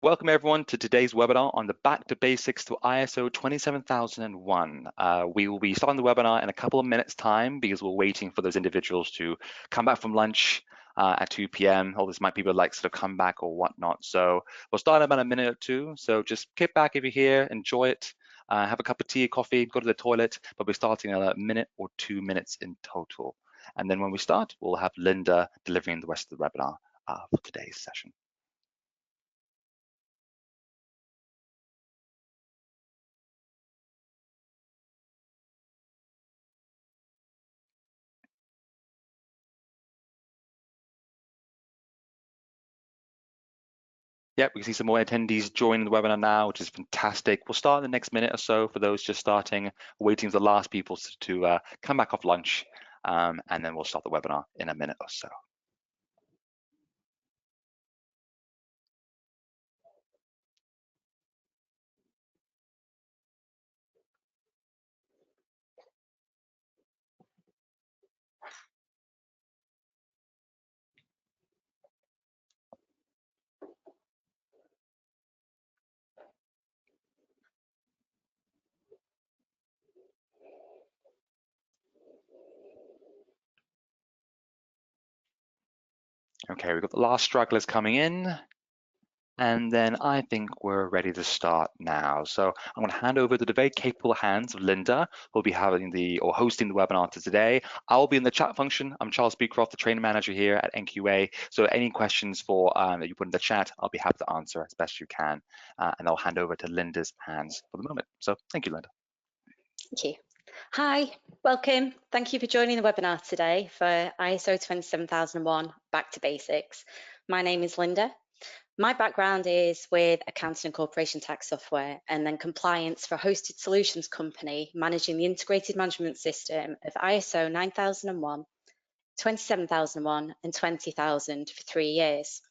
Welcome everyone to today's webinar on the Back to Basics to ISO 27001. We will be starting the webinar in a couple of minutes time because we're waiting for those individuals to come back from lunch at 2 p.m. All these might people like sort of come back or whatnot. So we'll start in about a minute or two. So just kick back if you're here, enjoy it, have a cup of tea, coffee, go to the toilet, but we're starting in a minute or 2 minutes in total. And then when we start, we'll have Linda delivering the rest of the webinar for today's session. Yep, we can see some more attendees joining the webinar now, which is fantastic. We'll start in the next minute or so for those just starting, waiting for the last people to come back off lunch, and then we'll start the webinar in a minute or so. Okay, we've got the last stragglers coming in. And then I think we're ready to start now. So I'm going to hand over to the very capable hands of Linda, who will be having hosting the webinar today. I'll be in the chat function. I'm Charles Beecroft, the training manager here at NQA. So any questions that you put in the chat, I'll be happy to answer as best you can. And I'll hand over to Linda's hands for the moment. So thank you, Linda. Thank you. Hi, welcome. Thank you for joining the webinar today for ISO 27001 Back to Basics. My name is Linda. My background is with accounting and corporation tax software and then compliance for a hosted solutions company managing the integrated management system of ISO 9001, 27001 and 20000 for 3 years.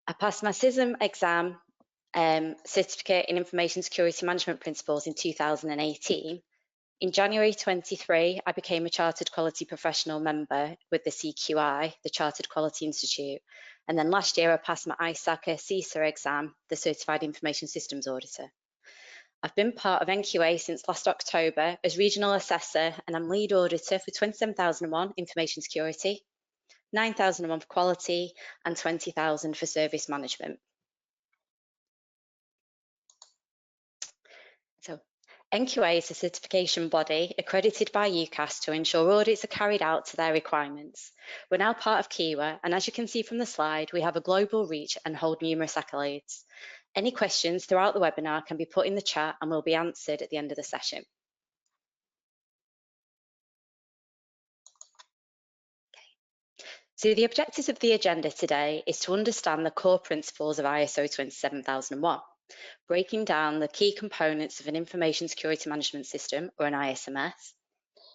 I passed my CISM exam certificate in information security management principles in 2018. In January 23, I became a Chartered Quality Professional member with the CQI, the Chartered Quality Institute. And then last year, I passed my ISACA CISA exam, the Certified Information Systems Auditor. I've been part of NQA since last October as Regional Assessor, and I'm Lead Auditor for 27001 Information Security, 9001 for Quality, and 20000 for Service Management. So, NQA is a certification body accredited by UCAS to ensure audits are carried out to their requirements. We're now part of Kiwa, and as you can see from the slide, we have a global reach and hold numerous accolades. Any questions throughout the webinar can be put in the chat and will be answered at the end of the session. So the objectives of the agenda today is to understand the core principles of ISO 27001. Breaking down the key components of an information security management system, or an ISMS,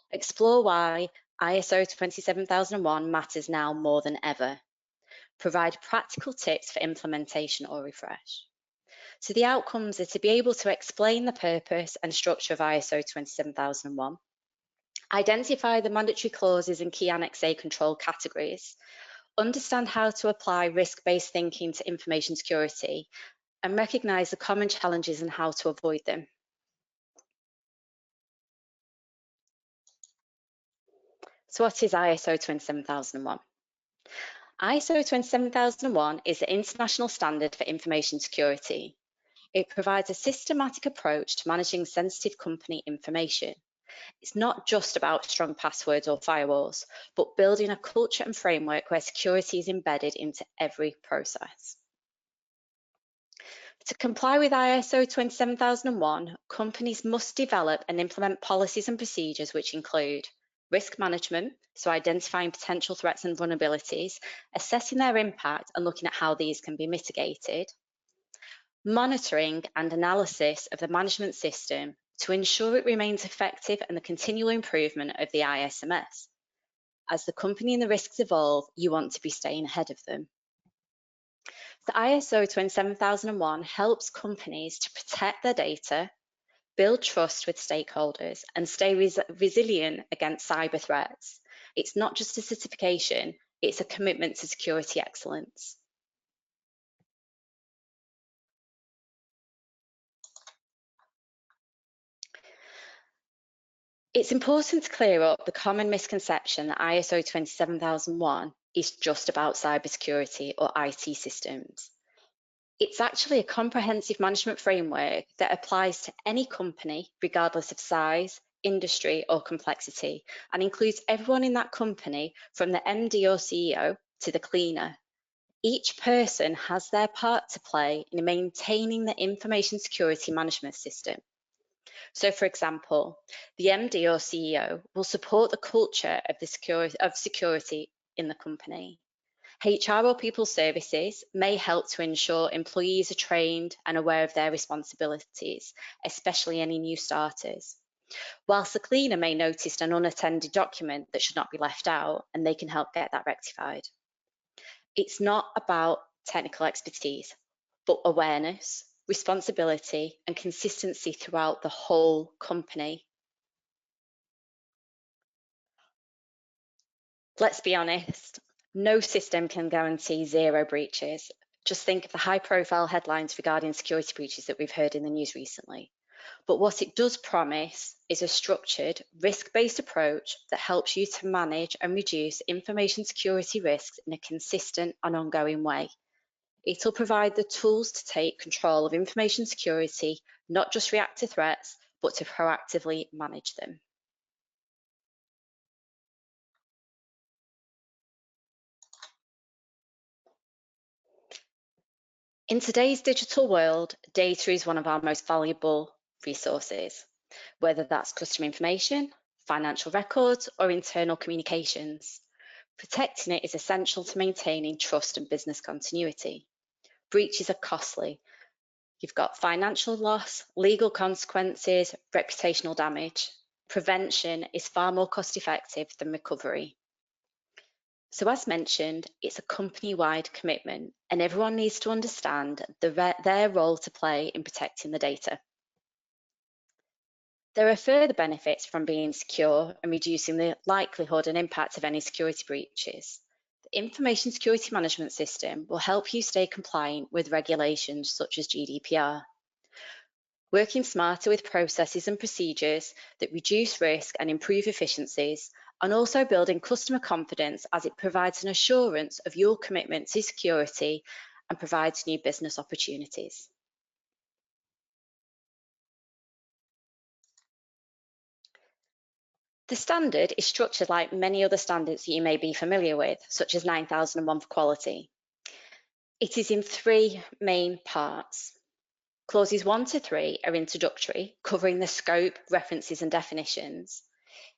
explore why ISO 27001 matters now more than ever, provide practical tips for implementation or refresh. So the outcomes are to be able to explain the purpose and structure of ISO 27001, identify the mandatory clauses and key Annex A control categories, understand how to apply risk-based thinking to information security, and recognise the common challenges and how to avoid them. So what is ISO 27001? ISO 27001 is the international standard for information security. It provides a systematic approach to managing sensitive company information. It's not just about strong passwords or firewalls, but building a culture and framework where security is embedded into every process. To comply with ISO 27001, companies must develop and implement policies and procedures which include risk management, so identifying potential threats and vulnerabilities, assessing their impact and looking at how these can be mitigated, monitoring and analysis of the management system to ensure it remains effective and the continual improvement of the ISMS. As the company and the risks evolve, you want to be staying ahead of them. The ISO 27001 helps companies to protect their data, build trust with stakeholders, and stay resilient against cyber threats. It's not just a certification, it's a commitment to security excellence. It's important to clear up the common misconception that ISO 27001 is just about cybersecurity or IT systems. It's actually a comprehensive management framework that applies to any company, regardless of size, industry, or complexity, and includes everyone in that company from the MD or CEO to the cleaner. Each person has their part to play in maintaining the information security management system. So, for example, the MD or CEO will support the culture of security in the company. HR or people services may help to ensure employees are trained and aware of their responsibilities, especially any new starters. Whilst the cleaner may notice an unattended document that should not be left out, and they can help get that rectified. It's not about technical expertise, but awareness, responsibility, and consistency throughout the whole company. Let's be honest, no system can guarantee zero breaches. Just think of the high-profile headlines regarding security breaches that we've heard in the news recently. But what it does promise is a structured, risk-based approach that helps you to manage and reduce information security risks in a consistent and ongoing way. It'll provide the tools to take control of information security, not just react to threats, but to proactively manage them. In today's digital world, data is one of our most valuable resources, whether that's customer information, financial records, or internal communications. Protecting it is essential to maintaining trust and business continuity. Breaches are costly. You've got financial loss, legal consequences, reputational damage. Prevention is far more cost effective than recovery. So as mentioned, it's a company-wide commitment and everyone needs to understand their role to play in protecting the data. There are further benefits from being secure and reducing the likelihood and impact of any security breaches. The Information Security Management System will help you stay compliant with regulations such as GDPR. Working smarter with processes and procedures that reduce risk and improve efficiencies, and also building customer confidence as it provides an assurance of your commitment to security and provides new business opportunities. The standard is structured like many other standards that you may be familiar with, such as 9001 for quality. It is in three main parts. Clauses 1 to 3 are introductory, covering the scope, references, and definitions.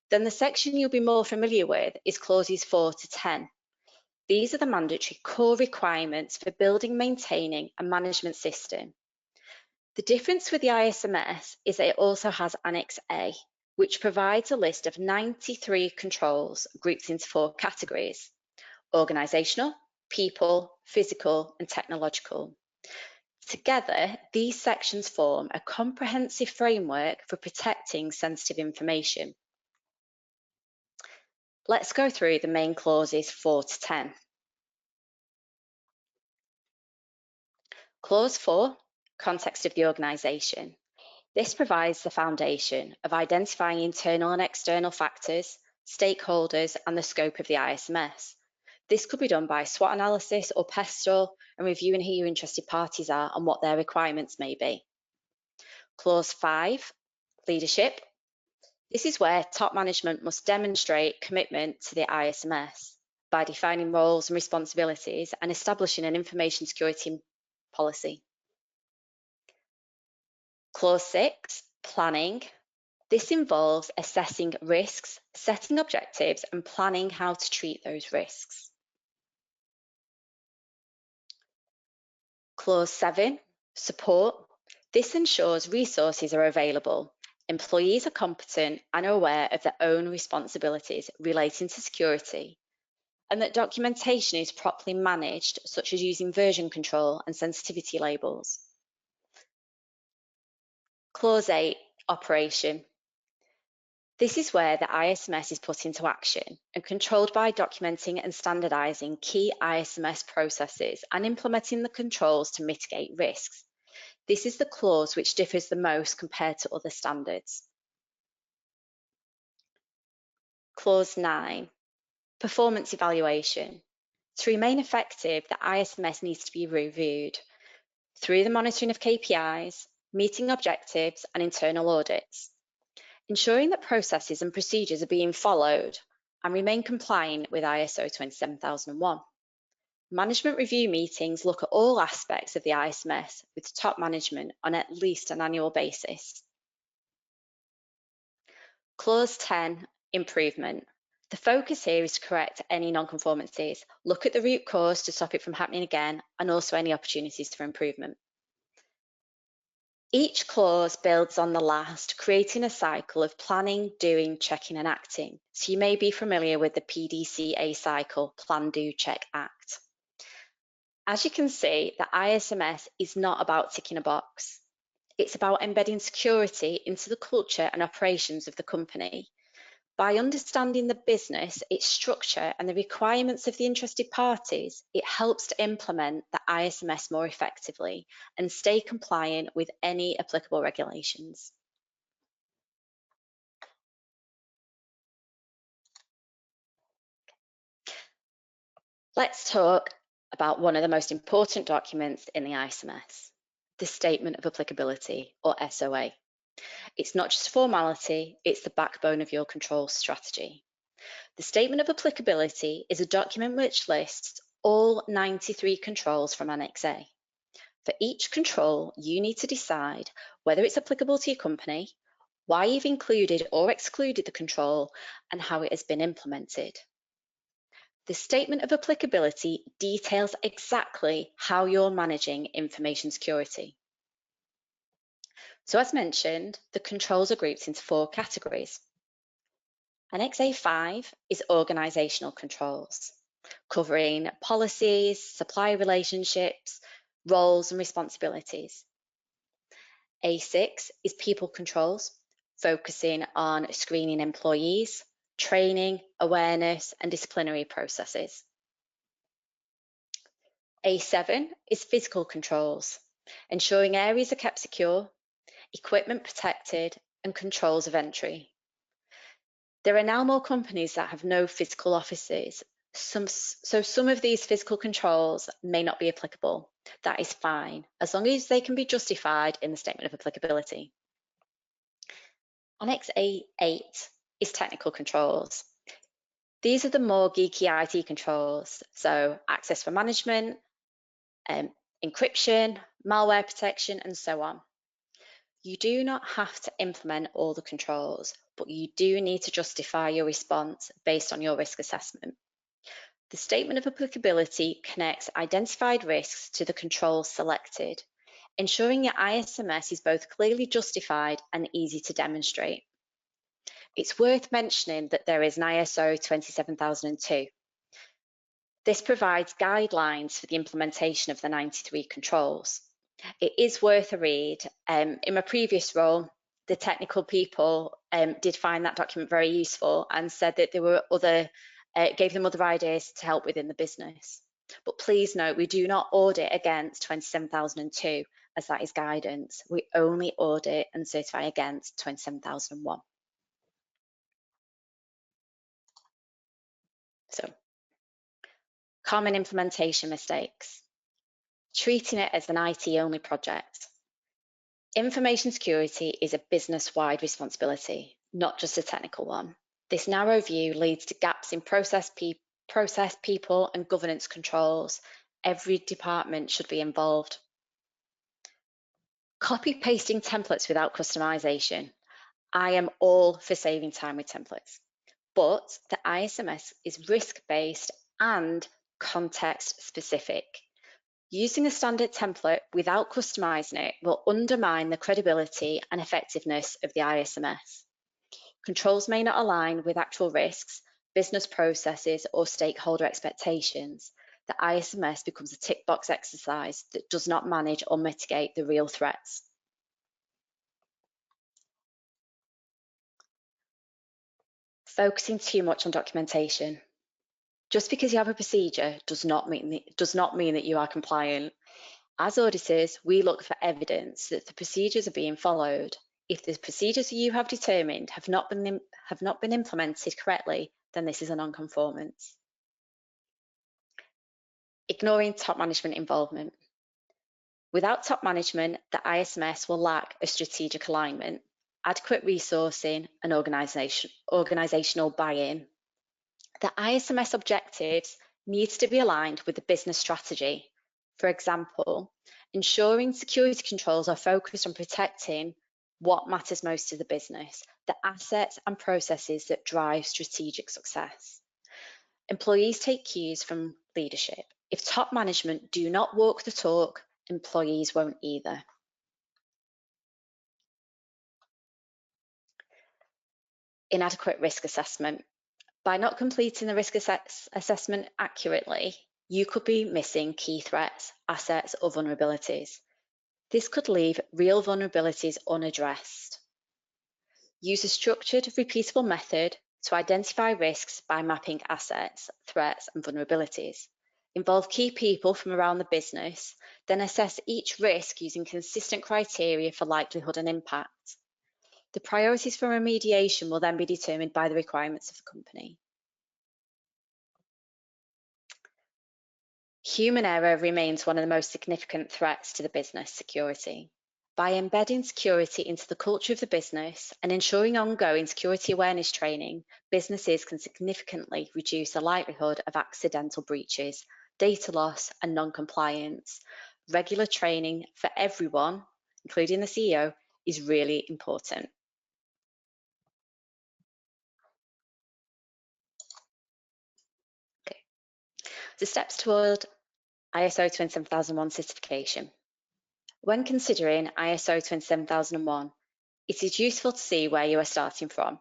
Then the section you'll be more familiar with is clauses 4 to 10. These are the mandatory core requirements for building, maintaining, a management system. The difference with the ISMS is that it also has Annex A, which provides a list of 93 controls grouped into 4 categories: organisational, people, physical, and technological. Together, these sections form a comprehensive framework for protecting sensitive information. Let's go through the main clauses 4 to 10. Clause 4, context of the organisation. This provides the foundation of identifying internal and external factors, stakeholders, and the scope of the ISMS. This could be done by SWOT analysis or PESTLE and reviewing who your interested parties are and what their requirements may be. Clause 5, leadership. This is where top management must demonstrate commitment to the ISMS by defining roles and responsibilities and establishing an information security policy. Clause 6, planning. This involves assessing risks, setting objectives, and planning how to treat those risks. Clause 7, support. This ensures resources are available, employees are competent and are aware of their own responsibilities relating to security, and that documentation is properly managed, such as using version control and sensitivity labels. Clause 8, operation. This is where the ISMS is put into action and controlled by documenting and standardising key ISMS processes and implementing the controls to mitigate risks. This is the clause which differs the most compared to other standards. Clause 9, performance evaluation. To remain effective, the ISMS needs to be reviewed through the monitoring of KPIs, meeting objectives, and internal audits, ensuring that processes and procedures are being followed and remain compliant with ISO 27001. Management review meetings look at all aspects of the ISMS with top management on at least an annual basis. Clause 10, improvement. The focus here is to correct any non-conformances, look at the root cause to stop it from happening again, and also any opportunities for improvement. Each clause builds on the last, creating a cycle of planning, doing, checking, and acting. So you may be familiar with the PDCA cycle, plan, do, check, act. As you can see, the ISMS is not about ticking a box. It's about embedding security into the culture and operations of the company. By understanding the business, its structure, and the requirements of the interested parties, it helps to implement the ISMS more effectively and stay compliant with any applicable regulations. Let's talk about one of the most important documents in the ISMS, the Statement of Applicability, or SOA. It's not just a formality, it's the backbone of your control strategy. The Statement of Applicability is a document which lists all 93 controls from Annex A. For each control, you need to decide whether it's applicable to your company, why you've included or excluded the control, and how it has been implemented. The Statement of Applicability details exactly how you're managing information security. So as mentioned, the controls are grouped into 4 categories. Annex A5 is organisational controls, covering policies, supplier relationships, roles and responsibilities. A6 is people controls, focusing on screening employees, training, awareness, and disciplinary processes. A7 is physical controls, ensuring areas are kept secure, equipment protected, and controls of entry. There are now more companies that have no physical offices, so some of these physical controls may not be applicable. That is fine, as long as they can be justified in the Statement of Applicability. Annex A8 is technical controls. These are the more geeky IT controls, so access for management, encryption, malware protection, and so on. You do not have to implement all the controls, but you do need to justify your response based on your risk assessment. The Statement of Applicability connects identified risks to the controls selected, ensuring your ISMS is both clearly justified and easy to demonstrate. It's worth mentioning that there is an ISO 27002. This provides guidelines for the implementation of the 93 controls. It is worth a read. In my previous role, the technical people did find that document very useful and said that there were gave them other ideas to help within the business. But please note, we do not audit against 27002 as that is guidance. We only audit and certify against 27001. So, common implementation mistakes. Treating it as an IT-only project. Information security is a business-wide responsibility, not just a technical one. This narrow view leads to gaps in process, people, and governance controls. Every department should be involved. Copy-pasting templates without customization. I am all for saving time with templates, but the ISMS is risk-based and context-specific. Using a standard template without customizing it will undermine the credibility and effectiveness of the ISMS. Controls may not align with actual risks, business processes, or stakeholder expectations. The ISMS becomes a tick box exercise that does not manage or mitigate the real threats. Focusing too much on documentation. Just because you have a procedure does not mean that you are compliant. As auditors, we look for evidence that the procedures are being followed. If the procedures you have determined have not been implemented correctly, then this is a non-conformance. Ignoring top management involvement. Without top management, the ISMS will lack a strategic alignment, adequate resourcing, and organisational buy-in. The ISMS objectives needs to be aligned with the business strategy. For example, ensuring security controls are focused on protecting what matters most to the business, the assets and processes that drive strategic success. Employees take cues from leadership. If top management do not walk the talk, employees won't either. Inadequate risk assessment. By not completing the risk assessment accurately, you could be missing key threats, assets, or vulnerabilities. This could leave real vulnerabilities unaddressed. Use a structured, repeatable method to identify risks by mapping assets, threats, and vulnerabilities. Involve key people from around the business, then assess each risk using consistent criteria for likelihood and impact. The priorities for remediation will then be determined by the requirements of the company. Human error remains one of the most significant threats to the business security. By embedding security into the culture of the business and ensuring ongoing security awareness training, businesses can significantly reduce the likelihood of accidental breaches, data loss, and non-compliance. Regular training for everyone, including the CEO, is really important. Okay. The steps toward ISO 27001 certification. When considering ISO 27001, it is useful to see where you are starting from.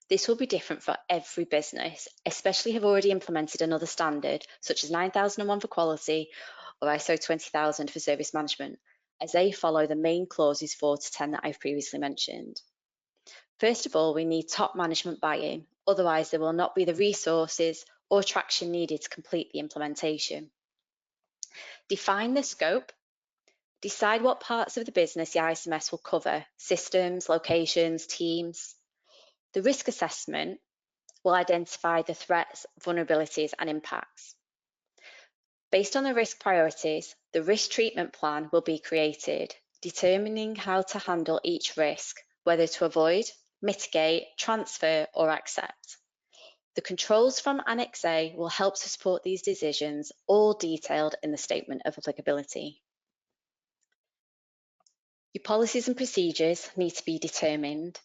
This will be different for every business, especially if have already implemented another standard, such as 9001 for quality or ISO 20000 for service management, as they follow the main clauses 4 to 10 that I've previously mentioned. First of all, we need top management buy-in, otherwise there will not be the resources or traction needed to complete the implementation. Define the scope. Decide what parts of the business the ISMS will cover, systems, locations, teams. The risk assessment will identify the threats, vulnerabilities, and impacts. Based on the risk priorities, the risk treatment plan will be created, determining how to handle each risk, whether to avoid, mitigate, transfer, or accept. The controls from Annex A will help to support these decisions, all detailed in the Statement of Applicability. Your policies and procedures need to be determined,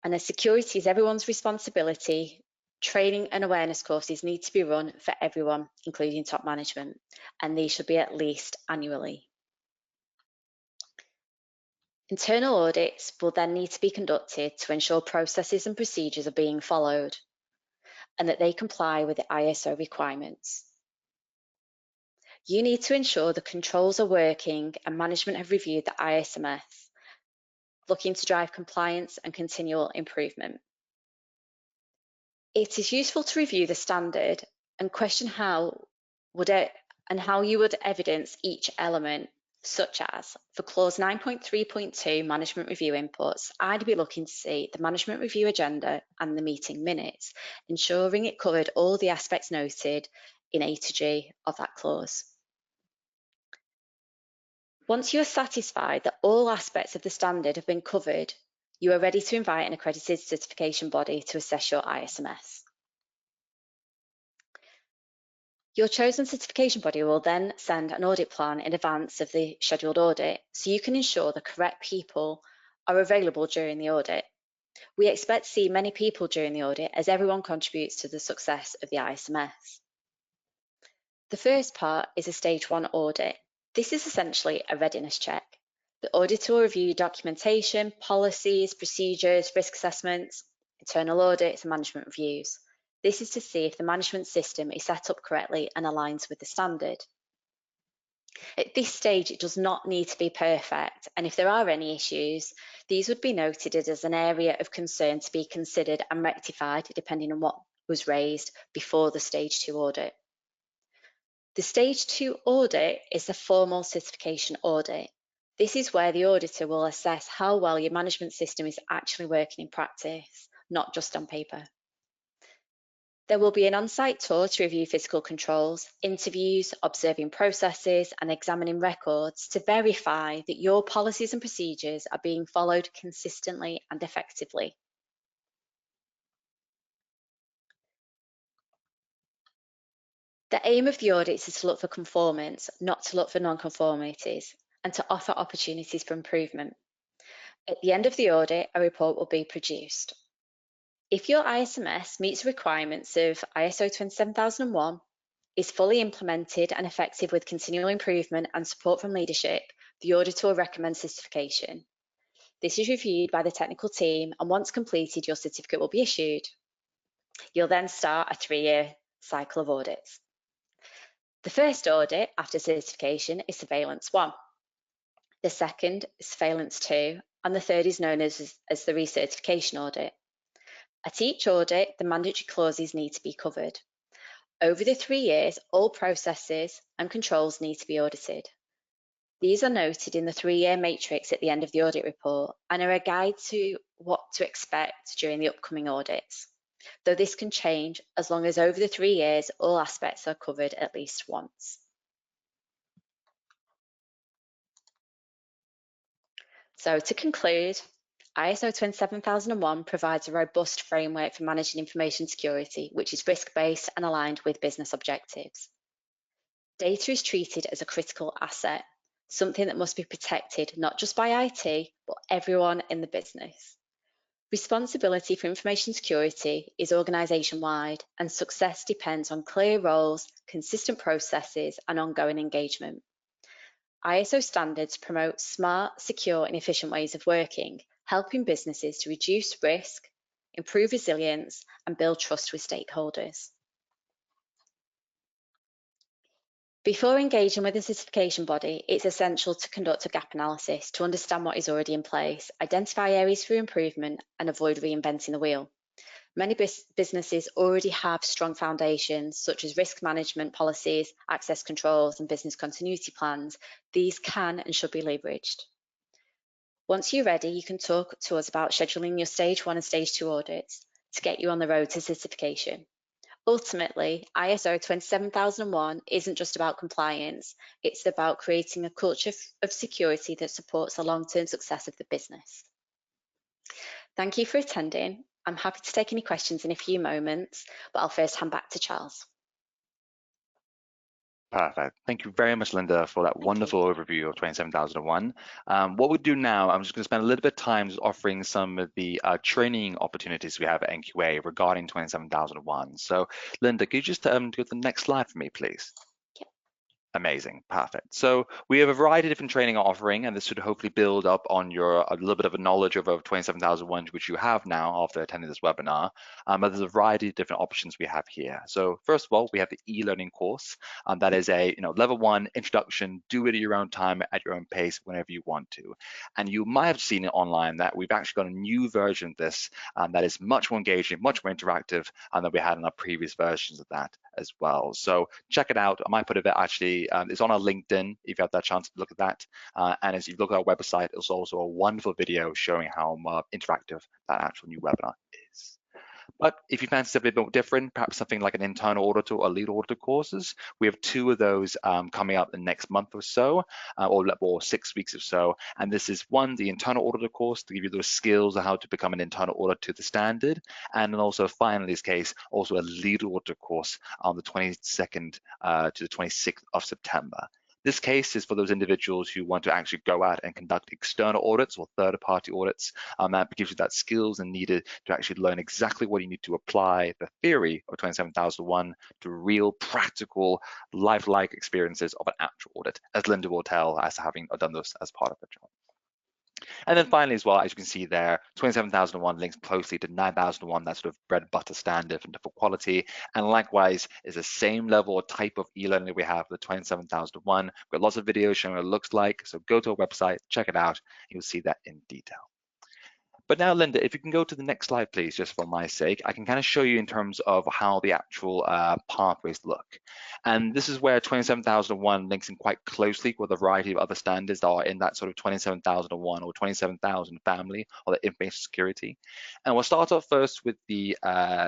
and as security is everyone's responsibility, training and awareness courses need to be run for everyone, including top management, and these should be at least annually. Internal audits will then need to be conducted to ensure processes and procedures are being followed and that they comply with the ISO requirements. You need to ensure the controls are working and management have reviewed the ISMS, looking to drive compliance and continual improvement. It is useful to review the standard and question how you would evidence each element, such as for clause 9.3.2 management review inputs, I'd be looking to see the management review agenda and the meeting minutes, ensuring it covered all the aspects noted in A to G of that clause. Once you are satisfied that all aspects of the standard have been covered, you are ready to invite an accredited certification body to assess your ISMS. Your chosen certification body will then send an audit plan in advance of the scheduled audit, so you can ensure the correct people are available during the audit. We expect to see many people during the audit as everyone contributes to the success of the ISMS. The first part is a stage 1 audit. This is essentially a readiness check. The auditor will review documentation, policies, procedures, risk assessments, internal audits, and management reviews. This is to see if the management system is set up correctly and aligns with the standard. At this stage, it does not need to be perfect, and if there are any issues, these would be noted as an area of concern to be considered and rectified depending on what was raised before the stage 2 audit. The stage 2 audit is the formal certification audit. This is where the auditor will assess how well your management system is actually working in practice, not just on paper. There will be an on-site tour to review physical controls, interviews, observing processes, and examining records to verify that your policies and procedures are being followed consistently and effectively. The aim of the audits is to look for conformance, not to look for non-conformities, and to offer opportunities for improvement. At the end of the audit, a report will be produced. If your ISMS meets the requirements of ISO 27001, is fully implemented and effective with continual improvement and support from leadership, the auditor will recommend certification. This is reviewed by the technical team, and once completed, your certificate will be issued. You'll then start a 3-year cycle of audits. The first audit after certification is Surveillance 1. The second is Surveillance 2, and the third is known as the recertification audit. At each audit, the mandatory clauses need to be covered. Over the 3 years, all processes and controls need to be audited. These are noted in the 3-year matrix at the end of the audit report and are a guide to what to expect during the upcoming audits, though this can change as long as over the 3 years, all aspects are covered at least once. So to conclude, ISO 27001 provides a robust framework for managing information security, which is risk-based and aligned with business objectives. Data is treated as a critical asset, something that must be protected not just by IT, but everyone in the business. Responsibility for information security is organisation-wide, and success depends on clear roles, consistent processes, and ongoing engagement. ISO standards promote smart, secure, and efficient ways of working, helping businesses to reduce risk, improve resilience, and build trust with stakeholders. Before engaging with a certification body, it's essential to conduct a gap analysis to understand what is already in place, identify areas for improvement, and avoid reinventing the wheel. Many businesses already have strong foundations, such as risk management policies, access controls, and business continuity plans. These can and should be leveraged. Once you're ready, you can talk to us about scheduling your Stage 1 and Stage 2 audits to get you on the road to certification. Ultimately, ISO 27001 isn't just about compliance, it's about creating a culture of security that supports the long-term success of the business. Thank you for attending. I'm happy to take any questions in a few moments, but I'll first hand back to Charles. Perfect. Thank you very much, Linda, for that wonderful overview of 27001. What we'll do now, I'm just going to spend a little bit of time just offering some of the training opportunities we have at NQA regarding 27001. So, Linda, could you just go to the next slide for me, please? Amazing, perfect. So we have a variety of different training offering, and this should hopefully build up on your a little bit of a knowledge of 27001, which you have now after attending this webinar. But there's a variety of different options we have here. So first of all, we have the e-learning course. That is a level 1 introduction. Do it at your own time, at your own pace, whenever you want to. And you might have seen it online that we've actually got a new version of this that is much more engaging, much more interactive than we had in our previous versions of that as well. So check it out. I might put it actually. It's on our LinkedIn if you have that chance to look at that. And as you look at our website, it's also a wonderful video showing how interactive that actual new webinar is. But if you fancy something a bit different, perhaps something like an internal auditor or lead auditor courses, we have 2 of those coming up the next month or so, or 6 weeks or so. And this is one, the internal auditor course to give you those skills on how to become an internal auditor to the standard. And then also finally, in this case, also a lead auditor course on the 22nd to the 26th of September. This case is for those individuals who want to actually go out and conduct external audits or third-party audits. That gives you that skills and needed to actually learn exactly what you need to apply the theory of 27001 to real practical lifelike experiences of an actual audit, as Linda will tell, as having done this as part of her job. And then finally as well, as you can see there, 27001 links closely to 9001, that sort of bread and butter standard for quality. And likewise is the same level or type of e-learning that we have for the 27001. We've got lots of videos showing what it looks like. So go to our website, check it out, and you'll see that in detail. But now, Linda, if you can go to the next slide, please, just for my sake, I can kind of show you in terms of how the actual pathways look. And this is where 27001 links in quite closely with a variety of other standards that are in that sort of 27001 or 27,000 family or the information security. And we'll start off first with the,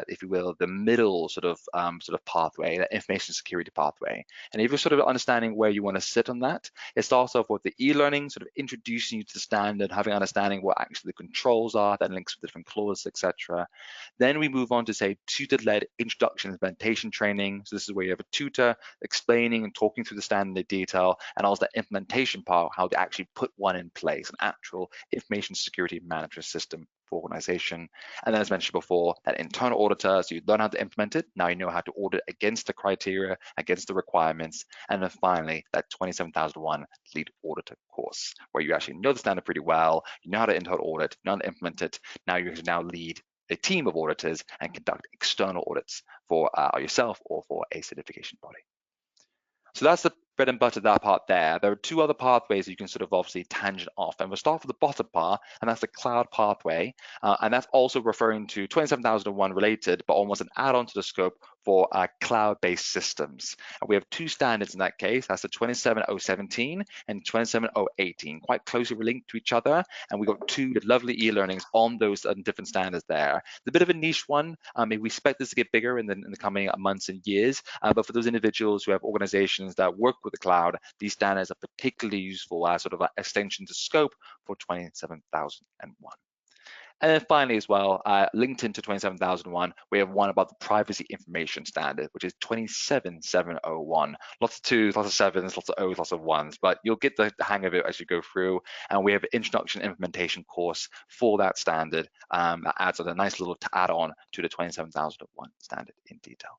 if you will, the middle sort of pathway, the information security pathway. And if you're sort of understanding where you want to sit on that, it starts off with the e-learning, sort of introducing you to the standard, having understanding what actually the controls are, that links with different clauses, etc. Then we move on to say tutor-led introduction and implementation training. So this is where you have a tutor explaining and talking through the standard in detail, and also the implementation part, how to actually put one in place, an actual information security management system for organization. And then as mentioned before, that internal auditor, so you learn how to implement it, now you know how to audit against the criteria, against the requirements. And then finally, that 27001 lead auditor course, where you actually know the standard pretty well, you know how to internal audit, you know how to implement it. Now you can now lead a team of auditors and conduct external audits for yourself or for a certification body. So that's the bread and butter, that part there. There are two other pathways you can sort of obviously tangent off, and we'll start with the bottom part, and that's the cloud pathway, and that's also referring to 27001 related, but almost an add-on to the scope for cloud-based systems. And we have two standards in that case. That's the 27017 and 27018, quite closely linked to each other, and we've got two lovely e-learnings on those different standards there. It's a bit of a niche one. We expect this to get bigger in the coming months and years, but for those individuals who have organizations that work with the cloud, these standards are particularly useful as sort of an extension to scope for 27001. And then finally as well, linked into 27001, we have one about the privacy information standard, which is 27701. Lots of twos, lots of sevens, lots of O's, lots of ones, but you'll get the hang of it as you go through. And we have an introduction implementation course for that standard that adds a nice little add-on to the 27001 standard in detail.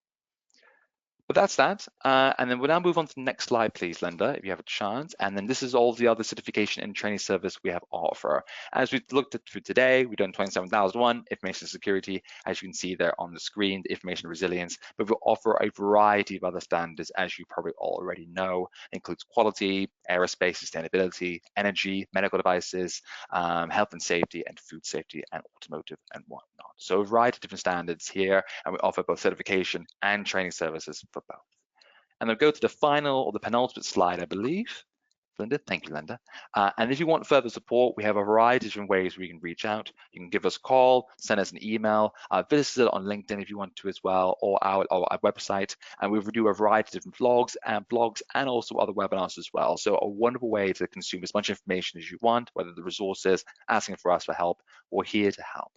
But that's that. And then we'll now move on to the next slide, please, Linda, if you have a chance. And then this is all the other certification and training service we have to offer. As we've looked at through today, we've done 27001, information security, as you can see there on the screen, the information resilience, but we'll offer a variety of other standards, as you probably already know. It includes quality, aerospace, sustainability, energy, medical devices, health and safety, and food safety, and automotive and whatnot. So a variety of different standards here, and we offer both certification and training services for both. And I'll go to the final or the penultimate slide, I believe. Linda, thank you, Linda. And if you want further support, we have a variety of different ways we can reach out. You can give us a call, send us an email, visit us on LinkedIn if you want to as well, or our website. And we do a variety of different blogs and also other webinars as well. So a wonderful way to consume as much information as you want, whether the resources, asking for us for help, or here to help.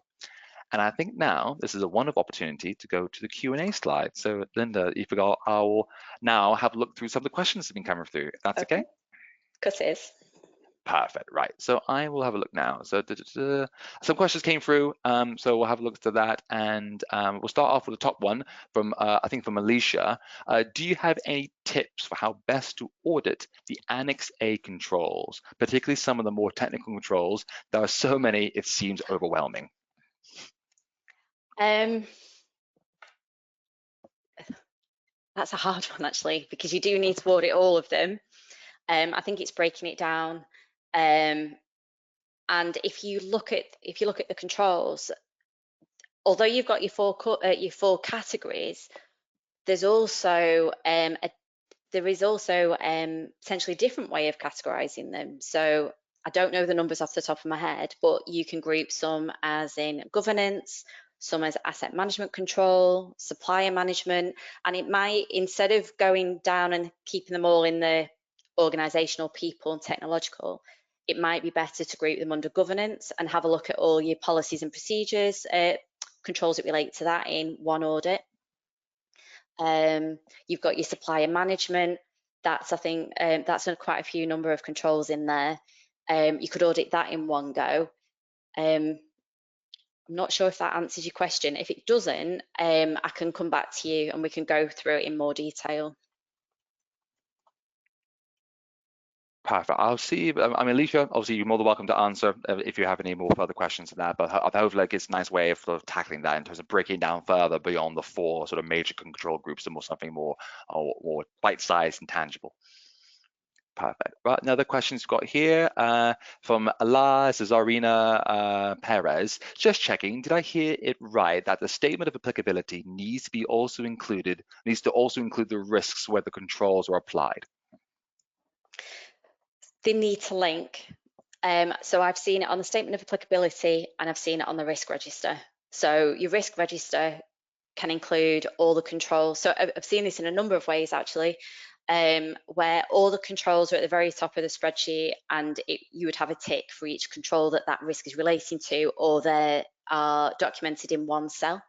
And I think now this is a wonderful opportunity to go to the Q&A slide. So Linda, if you forgot, I will now have a look through some of the questions that have been coming through, if that's okay? Of course it is. Perfect, right. So I will have a look now. So some questions came through, so we'll have a look to that. And we'll start off with the top one from, I think from Alicia. Do you have any tips for how best to audit the Annex A controls, particularly some of the more technical controls? There are so many, it seems overwhelming. That's a hard one actually, because you do need to audit all of them. I think it's breaking it down. And if you look at the controls, although you've got your four categories, there's also potentially a different way of categorizing them. So I don't know the numbers off the top of my head, but you can group some as in governance, some as asset management control, supplier management, and it might, instead of going down and keeping them all in the organizational, people and technological, it might be better to group them under governance and have a look at all your policies and procedures, controls that relate to that in one audit. You've got your supplier management. That's, I think, that's quite a few number of controls in there. You could audit that in one go. I'm not sure if that answers your question. If it doesn't, I can come back to you and we can go through it in more detail. Perfect. I'll see. I mean, Alicia, obviously, you're more than welcome to answer if you have any more further questions on that. But hopefully, it's a nice way of sort of tackling that in terms of breaking down further beyond the four sort of major control groups and more something more bite-sized and tangible. Perfect. Right, another question's got here from Ala Cesarina Perez. Just checking, did I hear it right that the statement of applicability needs to also include the risks where the controls are applied? They need to link. So I've seen it on the statement of applicability and I've seen it on the risk register. So your risk register can include all the controls. So I've seen this in a number of ways actually, where all the controls are at the very top of the spreadsheet and you would have a tick for each control that risk is relating to, or they are documented in one cell.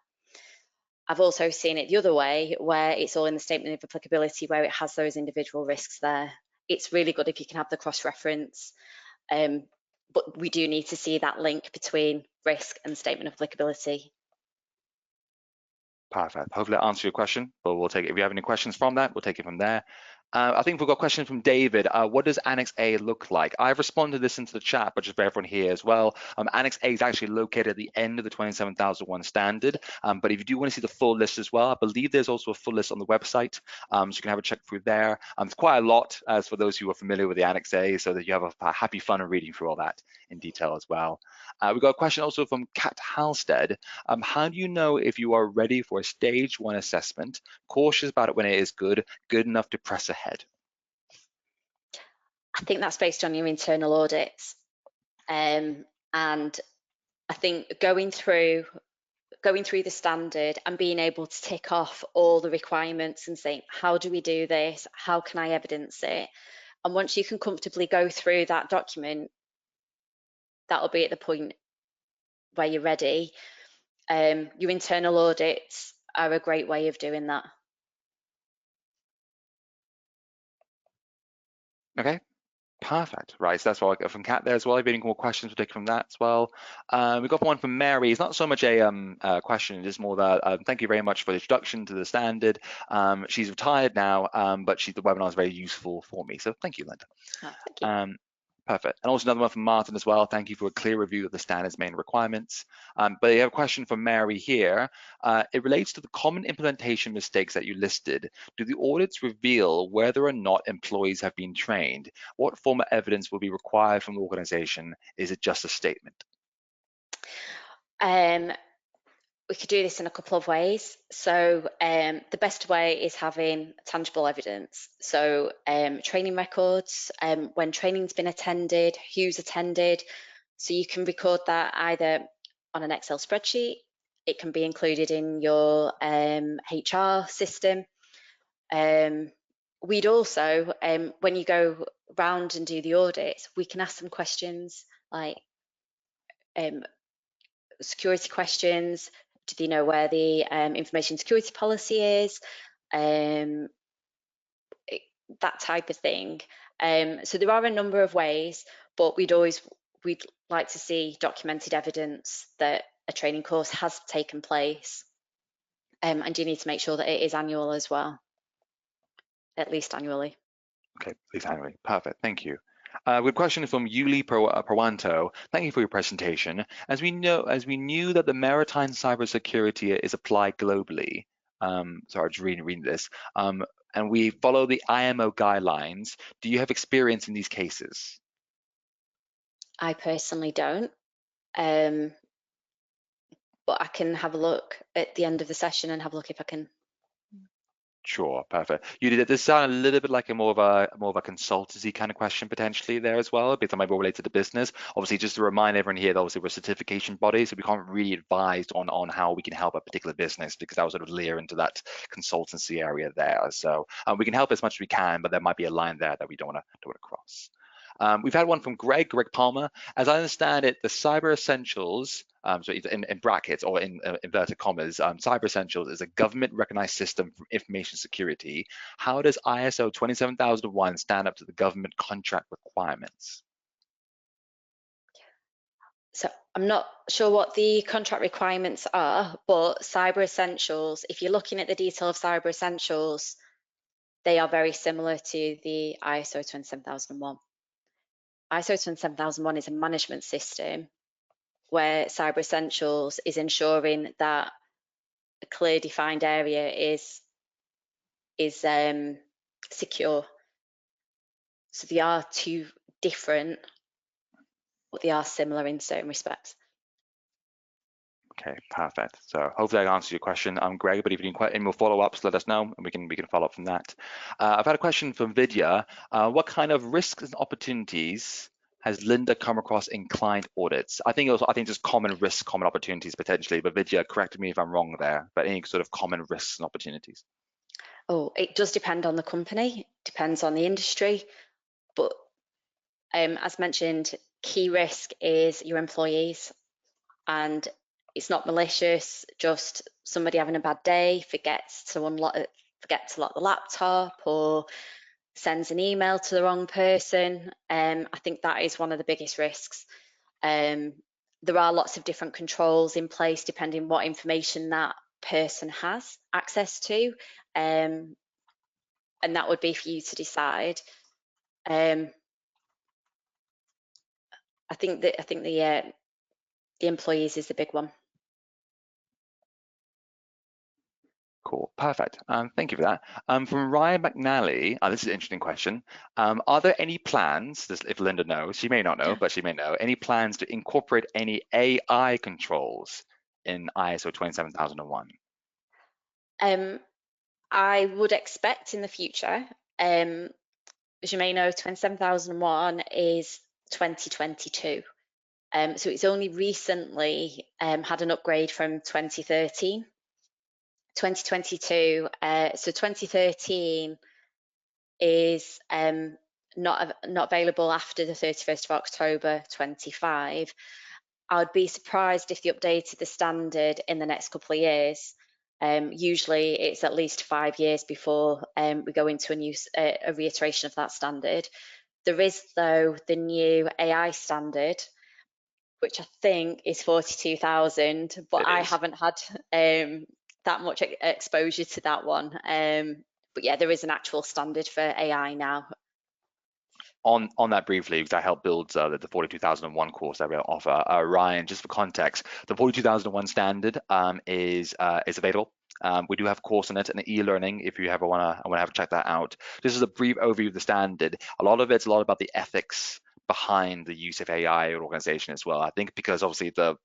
I've also seen it the other way, where it's all in the statement of applicability, where it has those individual risks there. It's really good if you can have the cross-reference, but we do need to see that link between risk and statement of applicability. Perfect. Hopefully that answers your question, but we'll take it. If you have any questions from that, we'll take it from there. I think we've got a question from David. What does Annex A look like? I've responded this into the chat, but just for everyone here as well. Annex A is actually located at the end of the 27001 standard. But if you do want to see the full list as well, I believe there's also a full list on the website. So you can have a check through there. It's quite a lot as for those who are familiar with the Annex A, so that you have a happy fun of reading through all that in detail as well. We've got a question also from Kat Halstead. How do you know if you are ready for a stage 1 assessment, cautious about it when it is good enough to press ahead? I think that's based on your internal audits. And I think going through the standard and being able to tick off all the requirements and say, how do we do this? How can I evidence it? And once you can comfortably go through that document, that'll be at the point where you're ready. Your internal audits are a great way of doing that. Okay, perfect. Right, so that's what I got from Kat there as well. If you have any more questions, we'll take from that as well. We've got one from Mary. It's not so much a question, it's more that thank you very much for the introduction to the standard. She's retired now, but the webinar is very useful for me. So thank you, Linda. Oh, thank you. Perfect. And also another one from Martin as well. Thank you for a clear review of the standard's main requirements. But you have a question from Mary here. It relates to the common implementation mistakes that you listed. Do the audits reveal whether or not employees have been trained? What form of evidence will be required from the organization? Is it just a statement? We could do this in a couple of ways. So the best way is having tangible evidence. So training records, when training's been attended, who's attended. So you can record that either on an Excel spreadsheet, it can be included in your HR system. We'd also, when you go round and do the audits, we can ask some questions like security questions. Do they know where the information security policy is? That type of thing. So there are a number of ways, but we'd like to see documented evidence that a training course has taken place. And you need to make sure that it is annual as well, at least annually. Okay, at least annually. Perfect, thank you. We have a question from Yuli Prawanto. Thank you for your presentation. As we knew that the maritime cybersecurity is applied globally. Sorry, just reading this. And we follow the IMO guidelines. Do you have experience in these cases? I personally don't. But I can have a look at the end of the session and have a look if I can. Sure, perfect. You did this sound a little bit like more of a consultancy kind of question potentially there as well, because that might be related to business. Obviously, just to remind everyone here that obviously we're a certification body, so we can't really advise on how we can help a particular business, because that would sort of layer into that consultancy area there. So we can help as much as we can, but there might be a line there that we don't want to cross. We've had one from Greg Palmer. As I understand it, the Cyber Essentials, so in brackets or in inverted commas, Cyber Essentials is a government-recognized system for information security. How does ISO 27001 stand up to the government contract requirements? So I'm not sure what the contract requirements are, but Cyber Essentials, if you're looking at the detail of Cyber Essentials, they are very similar to the ISO 27001. ISO 27001 is a management system where Cyber Essentials is ensuring that a clear defined area is secure. So they are two different, but they are similar in certain respects. Okay, perfect. So hopefully I answered your question, Greg. But if you need any more follow-ups, let us know, and we can follow up from that. I've had a question from Vidya. What kind of risks and opportunities has Linda come across in client audits? I think just common risks, common opportunities potentially. But Vidya, correct me if I'm wrong there. But any sort of common risks and opportunities? Oh, it does depend on the company, depends on the industry, but as mentioned, key risk is your employees, and it's not malicious, just somebody having a bad day, forgets to lock the laptop, or sends an email to the wrong person. I think that is one of the biggest risks. There are lots of different controls in place depending what information that person has access to, and that would be for you to decide. I think the employees is the big one. Cool, perfect. Thank you for that. From Ryan McNally, this is an interesting question. Are there any plans, if Linda knows, she may not know, but she may know, any plans to incorporate any AI controls in ISO 27001? I would expect in the future, as you may know, 27001 is 2022. So it's only recently had an upgrade from 2013. 2022, so 2013 is not available after the 31st of October 25. I would be surprised if they updated the standard in the next couple of years. Usually it's at least 5 years before we go into a reiteration of that standard. There is, though, the new AI standard, which I think is 42,000, but I haven't had that much exposure to that one. But yeah, there is an actual standard for AI now. On that briefly, because I helped build the 42001 course that we offer. Ryan, just for context, the 42001 standard is available. We do have a course on it and e-learning if you ever want to have check that out. This is a brief overview of the standard. A lot about the ethics behind the use of AI in organization as well. I think because obviously the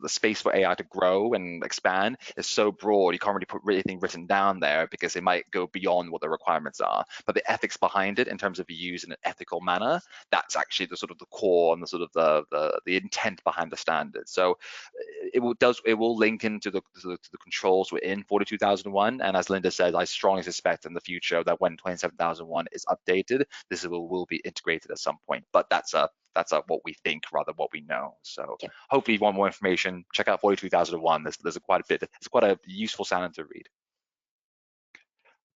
space for AI to grow and expand is so broad, you can't really put anything written down there because it might go beyond what the requirements are. But the ethics behind it, in terms of use in an ethical manner, that's actually the sort of the core and the sort of the intent behind the standard. So it will link into the controls within 42001. And as Linda said, I strongly suspect in the future that when 27001 is updated, this will be integrated at some point. But that's what we think rather than what we know. So hopefully if you want more information, check out 42001. There's quite a bit. It's quite a useful standard to read.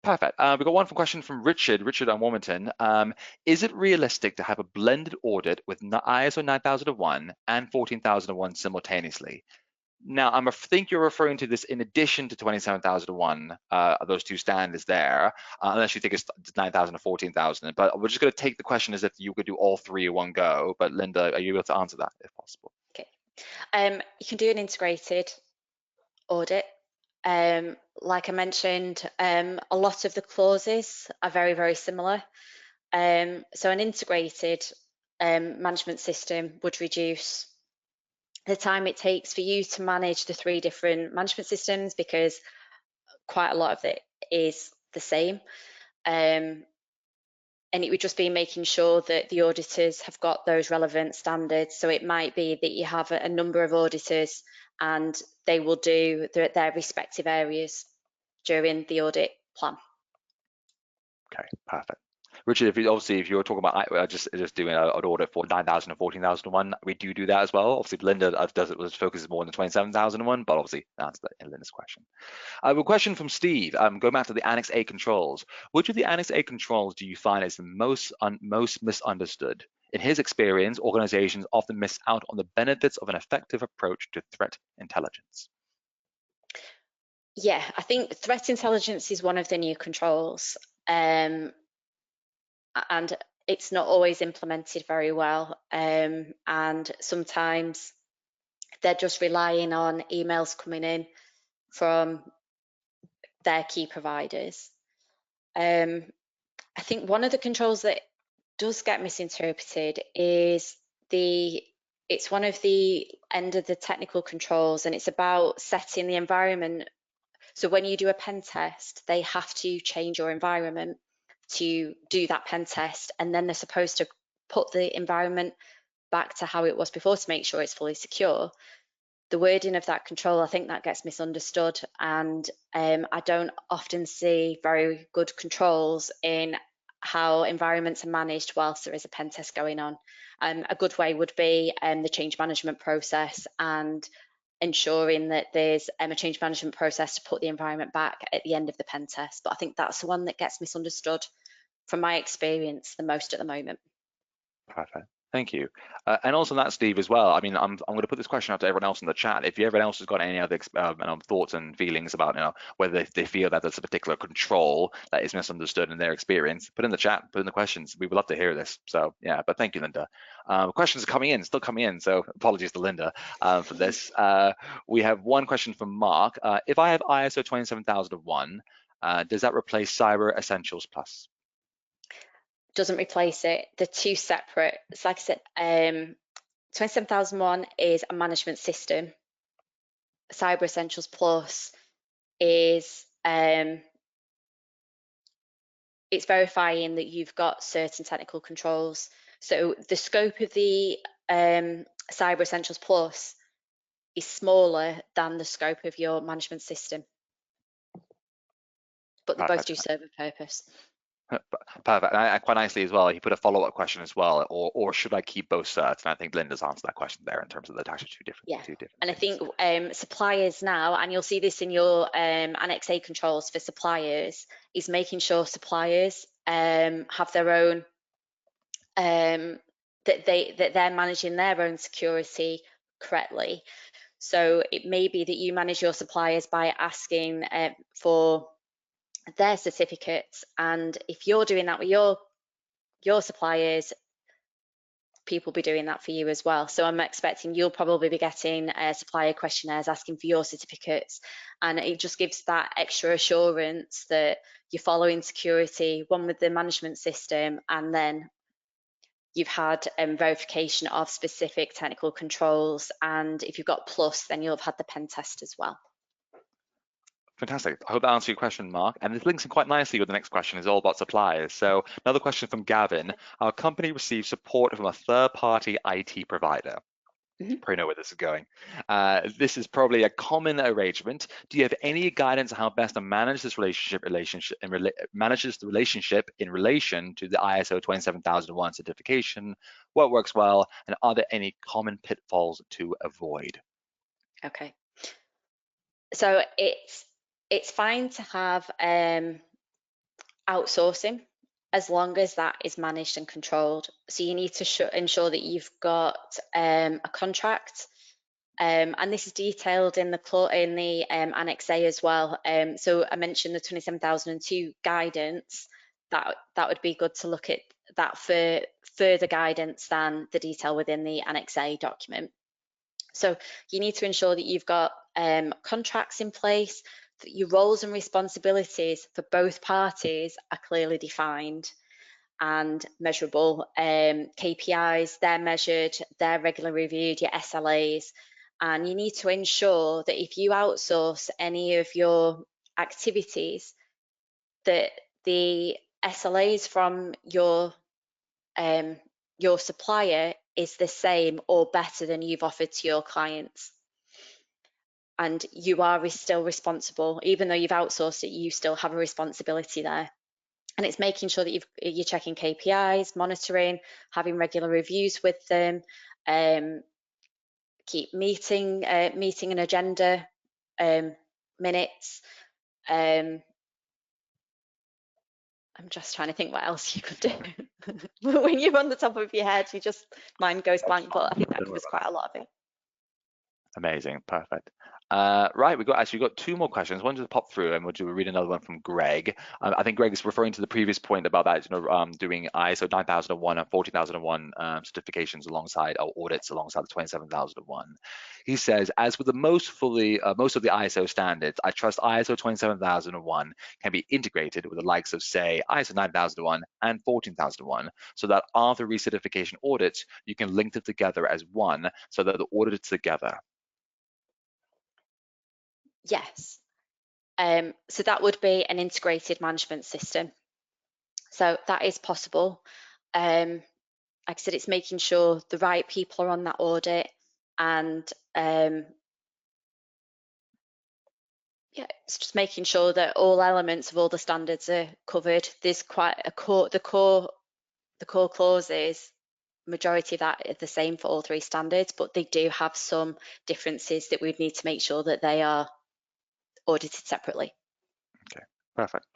Perfect. We've got one question from Richard on Wilmington. Is it realistic to have a blended audit with ISO 9001 and 14001 simultaneously? Now, I think you're referring to this in addition to 27001, those two standards there, unless you think it's 9000 or 14000. But we're just going to take the question as if you could do all three in one go. But Linda, are you able to answer that if possible? Okay. You can do an integrated audit. Like I mentioned, a lot of the clauses are very, very similar. So an integrated management system would reduce the time it takes for you to manage the 3 different management systems, because quite a lot of it is the same. And it would just be making sure that the auditors have got those relevant standards. So it might be that you have a number of auditors and they will do their respective areas during the audit plan. Okay, perfect. Richard, if you're talking about just doing an audit for 9000 and 14001, we do that as well. Obviously, Linda focuses more on the 27001, but obviously that's Linda's question. I have a question from Steve. Going back to the Annex A controls. Which of the Annex A controls do you find is the most misunderstood? In his experience, organizations often miss out on the benefits of an effective approach to threat intelligence. Yeah, I think threat intelligence is one of the new controls, and it's not always implemented very well, and sometimes they're just relying on emails coming in from their key providers. I think one of the controls that does get misinterpreted is it's one of the end of the technical controls, and it's about setting the environment. So when you do a pen test, they have to change your environment to do that pen test, and then they're supposed to put the environment back to how it was before to make sure it's fully secure. The wording of that control, I think that gets misunderstood, and I don't often see very good controls in how environments are managed whilst there is a pen test going on. A good way would be the change management process, and ensuring that there's a change management process to put the environment back at the end of the pen test. But I think that's the one that gets misunderstood from my experience the most at the moment. Perfect. Thank you. And also that, Steve, as well. I mean, I'm going to put this question out to everyone else in the chat. If everyone else has got any other thoughts and feelings about, whether they feel that there's a particular control that is misunderstood in their experience, put in the chat, put in the questions. We would love to hear this. So yeah, but thank you, Linda. Questions are coming in, still coming in. So apologies to Linda for this. We have one question from Mark. If I have ISO 27001, does that replace Cyber Essentials Plus? Doesn't replace it. They're two separate. It's like I said, 27001 is a management system. Cyber Essentials Plus is it's verifying that you've got certain technical controls. So the scope of the Cyber Essentials Plus is smaller than the scope of your management system, but they both do serve a purpose. Perfect. And quite nicely as well, he put a follow-up question as well, or should I keep both certs? And I think Linda's answered that question there in terms of the actually two different and things. I think suppliers now, and you'll see this in your Annex A controls for suppliers, is making sure suppliers have their own that they're managing their own security correctly. So it may be that you manage your suppliers by asking for their certificates, and if you're doing that with your suppliers, people will be doing that for you as well. So I'm expecting you'll probably be getting supplier questionnaires asking for your certificates, and it just gives that extra assurance that you're following security, one with the management system, and then you've had verification of specific technical controls, and if you've got plus, then you'll have had the pen test as well. Fantastic. I hope that answers your question, Mark. And this links in quite nicely with the next question, is all about suppliers. So another question from Gavin. Our company receives support from a third-party IT provider. Probably know where this is going. This is probably a common arrangement. Do you have any guidance on how best to manage this relationship in relation to the ISO 27001 certification? What works well, and are there any common pitfalls to avoid? Okay. So it's fine to have outsourcing as long as that is managed and controlled. So you need to ensure that you've got a contract, and this is detailed in the Annex A as well. So I mentioned the 27002 guidance. That would be good to look at that for further guidance than the detail within the Annex A document. So you need to ensure that you've got contracts in place, that your roles and responsibilities for both parties are clearly defined and measurable. KPIs, they're measured, they're regularly reviewed, your SLAs, and you need to ensure that if you outsource any of your activities, that the SLAs from your supplier is the same or better than you've offered to your clients. And you are still responsible, even though you've outsourced it, you still have a responsibility there. And it's making sure that you're checking KPIs, monitoring, having regular reviews with them, keep meeting an agenda minutes. I'm just trying to think what else you could do. When you're on the top of your head, mind goes blank, but I think that covers quite a lot of it. Amazing, perfect. Right, we've got two more questions. One just popped through, and we'll read another one from Greg. I think Greg is referring to the previous point about that, doing ISO 9001 and 14001 certifications alongside, or audits alongside the 27001. He says, as with the most of the ISO standards, I trust ISO 27001 can be integrated with the likes of, say, ISO 9001 and 14001, so that after recertification audits, you can link them together as one, so that they're audited together. Yes. So that would be an integrated management system. So that is possible. Like I said, it's making sure the right people are on that audit, and yeah, it's just making sure that all elements of all the standards are covered. There's quite a core, the core clauses, majority of that are the same for all three standards, but they do have some differences that we'd need to make sure that they are audited separately. Okay, perfect.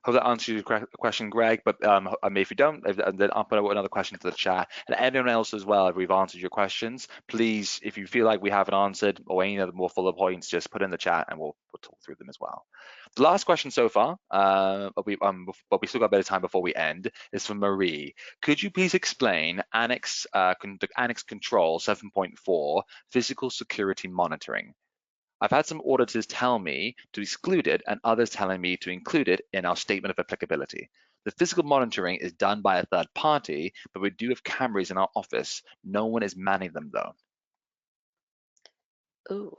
Hope that answers your question, Greg, but if you don't, then I'll put another question to the chat. And anyone else as well, if we've answered your questions, please, if you feel like we haven't answered or any other more fuller points, just put in the chat and we'll talk through them as well. The last question so far, but we still got a bit of time before we end, is from Marie. Could you please explain Annex Control 7.4, Physical Security Monitoring? I've had some auditors tell me to exclude it and others telling me to include it in our statement of applicability. The physical monitoring is done by a third party, but we do have cameras in our office. No one is manning them though. Ooh.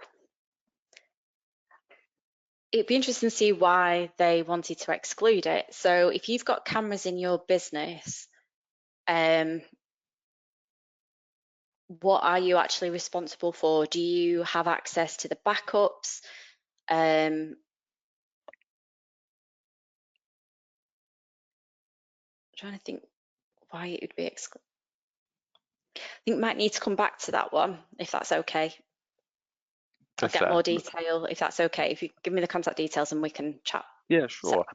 It'd be interesting to see why they wanted to exclude it. So if you've got cameras in your business, what are you actually responsible for? Do you have access to the backups? Trying to think why it would be excluded. I think we might need to come back to that one, if that's okay. I'll get more detail, if that's okay. If you give me the contact details and we can chat. Yeah, sure.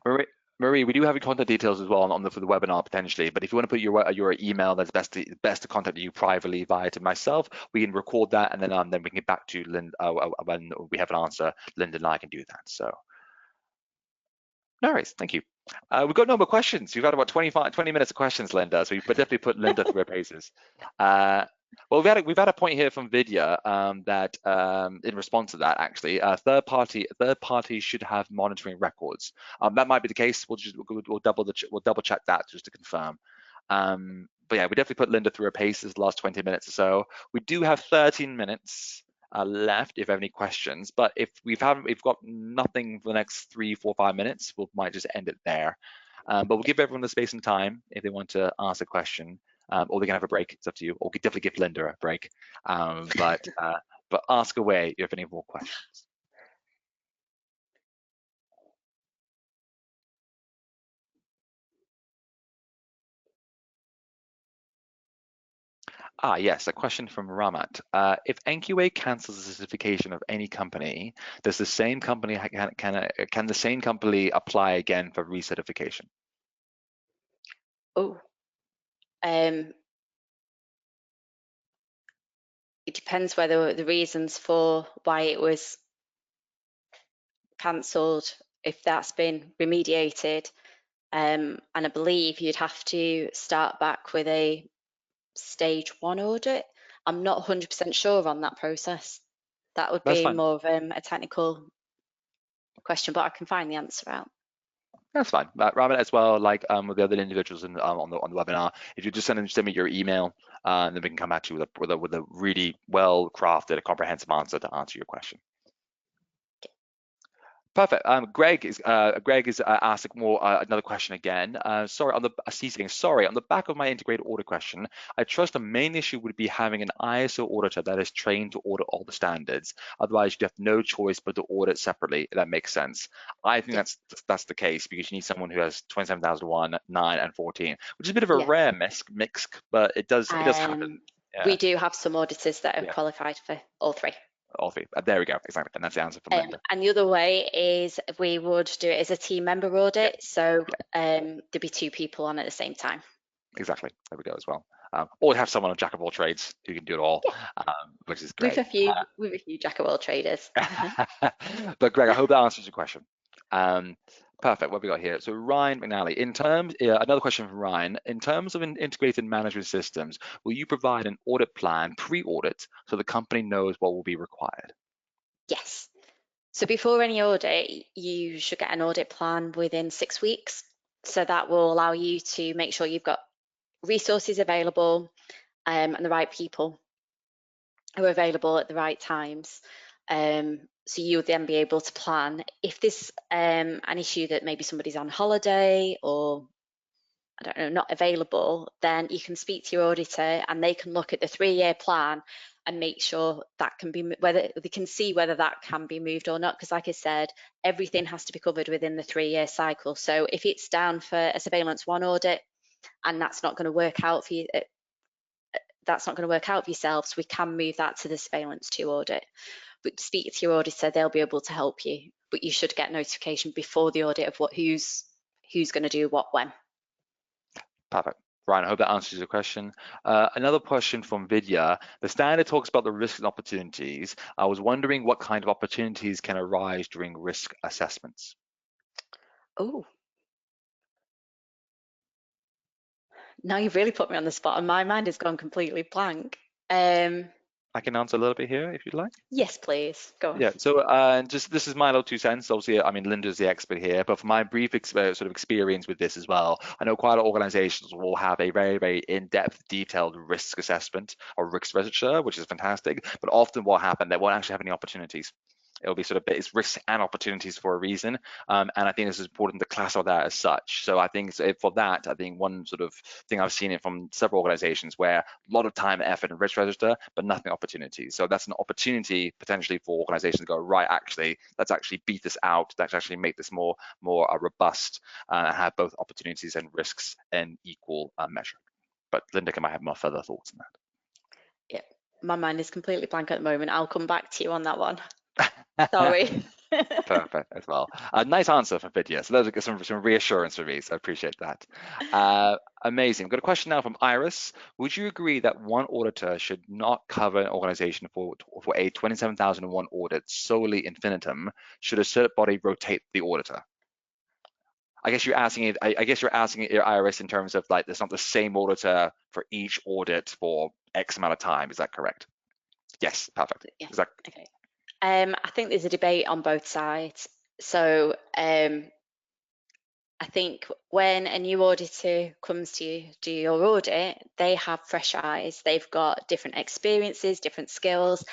Marie, we do have your contact details as well for the webinar potentially, but if you want to put your email that's best to contact you privately via to myself, we can record that, and then we can get back to Linda when we have an answer. Linda and I can do that. So, no worries, thank you. We've got no more questions. We've had about 20 minutes of questions, Linda, so we definitely put Linda through her paces. Well, we've had a point here from Vidya that in response to that, actually, third party should have monitoring records. That might be the case. We'll double check that just to confirm. But yeah, we definitely put Linda through her paces the last 20 minutes or so. We do have 13 minutes left if you have any questions, but if we've got nothing for the next 3, 4, 5 minutes, we might just end it there. But we'll give everyone the space and time if they want to ask a question. Or they can have a break. It's up to you. Or we could definitely give Linda a break. But ask away if you have any more questions. Yes, a question from Ramat. If NQA cancels the certification of any company, does the same company can the same company apply again for recertification? Oh, it depends whether the reasons for why it was cancelled, if that's been remediated, and I believe you'd have to start back with a stage 1 audit. I'm not 100% sure on that process. That would be more of a technical question, but I can find the answer out. That's fine. Ramat, as well, like with the other individuals on the webinar, if you just send me your email, and then we can come back to you with a really well crafted, comprehensive answer to answer your question. Perfect. Greg is asking another question again. Sorry, on the back of my integrated audit question, I trust the main issue would be having an ISO auditor that is trained to audit all the standards. Otherwise, you'd have no choice but to audit separately. If that makes sense. I think that's the case, because you need someone who has 27001, 9, and 14, which is a bit of a rare mix, but it does happen. Yeah. We do have some auditors that are qualified for all three. All three. There we go. Exactly. And that's the answer from Linda. And the other way is we would do it as a team member audit. So there'd be 2 people on at the same time. Exactly. There we go as well. Or have someone, a jack of all trades, who can do it all, Yeah, which is with great. a few jack of all traders. But Greg, I hope that answers your question. Perfect. What have we got here? So Ryan McNally, in terms, another question from Ryan. In terms of integrated management systems, will you provide an audit plan pre-audit so the company knows what will be required? Yes. So before any audit, you should get an audit plan within 6 weeks. So that will allow you to make sure you've got resources available and the right people who are available at the right times. So you'll then be able to plan if there's an issue that maybe somebody's on holiday or I don't know, not available, then you can speak to your auditor and they can look at the 3-year plan and make sure that can be, whether they can see whether that can be moved or not. Because like I said, everything has to be covered within the 3-year cycle. So if it's down for a surveillance 1 audit and that's not going to work out for you, that's not going to work out for yourselves, we can move that to the surveillance 2 audit. But speak to your auditor, they'll be able to help you. But you should get notification before the audit of who's going to do what when. Perfect. Ryan, I hope that answers your question. Another question from Vidya. The standard talks about the risks and opportunities. I was wondering what kind of opportunities can arise during risk assessments. Oh, now you've really put me on the spot and my mind has gone completely blank. I can answer a little bit here if you'd like. Yes, please. Go on. Yeah, so just this is my little 2 cents. Obviously, I mean, Linda's the expert here, but from my brief sort of experience with this as well, I know quite a lot of organizations will have a very, very in-depth, detailed risk assessment or risk register, which is fantastic. But often what will happen, they won't actually have any opportunities. It'll be sort of it's risks and opportunities for a reason, and I think it's important to classify that as such. So I think for that, I think one sort of thing I've seen it from several organizations where a lot of time and effort and risk register, but nothing opportunities. So that's an opportunity potentially for organizations to go, right, actually, let's actually beat this out. Let's actually make this more robust and have both opportunities and risks in equal measure. But Linda might have more further thoughts on that. Yeah, my mind is completely blank at the moment. I'll come back to you on that one. Sorry. Perfect as well. Nice answer for Vidya. So there's some reassurance for me. So I appreciate that. Amazing. Got a question now from Iris. Would you agree that one auditor should not cover an organization for a 27001 audit solely infinitum? Should a cert body rotate the auditor? I guess you're asking it. I guess you're asking it, Iris, in terms of like there's not the same auditor for each audit for X amount of time. Is that correct? Yes. Perfect. Yeah. Exactly. Okay. I think there's a debate on both sides. So I think when a new auditor comes to do your audit, they have fresh eyes. They've got different experiences, different skills,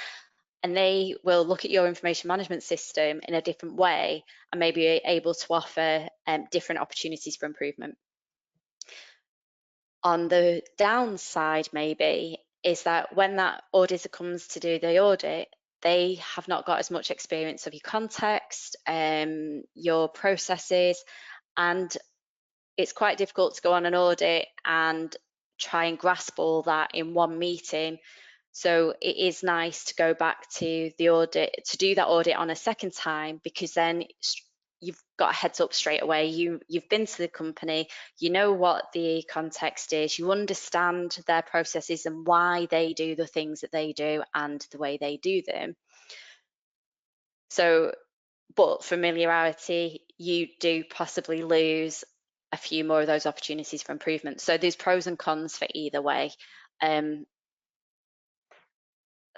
and they will look at your information management system in a different way and maybe able to offer different opportunities for improvement. On the downside, maybe, is that when that auditor comes to do the audit, they have not got as much experience of your context, your processes, and it's quite difficult to go on an audit and try and grasp all that in one meeting. So it is nice to go back to the audit, to do that audit on a second time, because then you've got a heads up straight away. You've been to the company, you know what the context is, you understand their processes and why they do the things that they do and the way they do them. So, but familiarity, you do possibly lose a few more of those opportunities for improvement. So there's pros and cons for either way. I